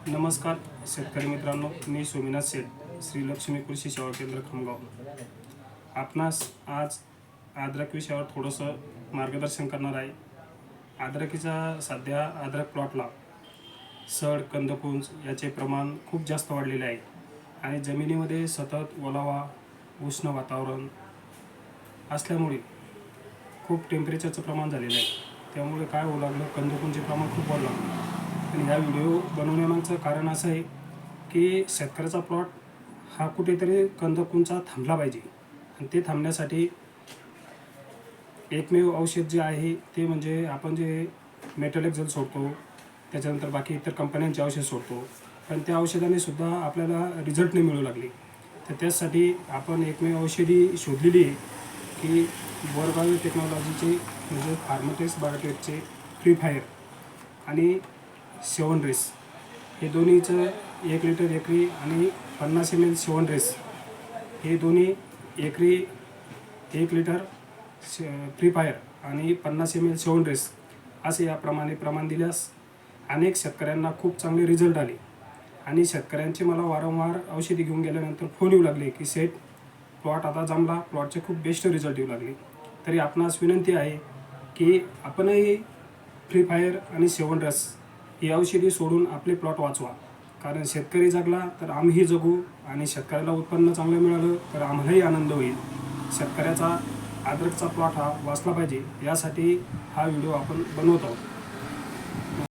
नमस्कार शेतकरी मित्रांनो, मी सोमीनाथ सेठ, श्री लक्ष्मी कृषी सेवा केंद्र खामगाव. आपणास आज अद्रक विषयावर थोडंसं मार्गदर्शन करणार आहे. अद्रकीचा सध्या अद्रक प्लॉटला सड, कंदकुंज याचे प्रमाण खूप जास्त वाढलेले आहे आणि जमिनीमध्ये सतत ओलावा, उष्ण वातावरण असल्यामुळे खूप टेम्परेचरचं प्रमाण झालेलं आहे. त्यामुळे काय होऊ लागलं, कंदकुंजचे प्रमाण खूप वाढलं. आणि हा व्हिडिओ बनवण्यामागचं कारण असं आहे की शेतकऱ्याचा प्लॉट हा कुठेतरी कंदकुंजचा थांबला पाहिजे. आणि ते थांबण्यासाठी एकमेव औषध जे आहे ते म्हणजे आपण जे मेटलेक्झल सोडतो, त्याच्यानंतर बाकी इतर कंपन्यांचे औषध सोडतो, पण त्या औषधाने सुद्धा आपल्याला रिझल्ट नाही मिळू लागले. तर त्यासाठी आपण एकमेव औषधी शोधलेली आहे की बोरबायो टेक्नॉलॉजीचे म्हणजे फार्माटेक्स बायोटेकचे फ्री फायर आणि 7 रेस हे दोन्हीचं 1 लिटर एकरी आणि 50 ml 7 रेस हे दोन्ही एकरी 1 लिटर फ्री फायर आणि 50 ml 7 रेस असे याप्रमाणे प्रमाण दिल्यास अनेक शेतकऱ्यांना खूप चांगले रिझल्ट आले. आणि शेतकऱ्यांचे मला वारंवार औषधी घेऊन गेल्यानंतर फोन येऊ लागले की सेठ, प्लॉट आता जमला, प्लॉटचे खूप बेस्ट रिझल्ट येऊ लागले. तरी आपणास विनंती आहे की आपणही फ्री फायर आणि 7 रेस ही औषधी सोडून आपले प्लॉट वाचवा. कारण शेतकरी जगला तर आम्हीही जगू आणि शेतकऱ्याला उत्पन्न चांगलं मिळालं तर आम्हालाही आनंद होईल. शेतकऱ्याचा अद्रकचा प्लॉट हा वाचला पाहिजे, यासाठी हा व्हिडिओ आपण बनवत आहोत.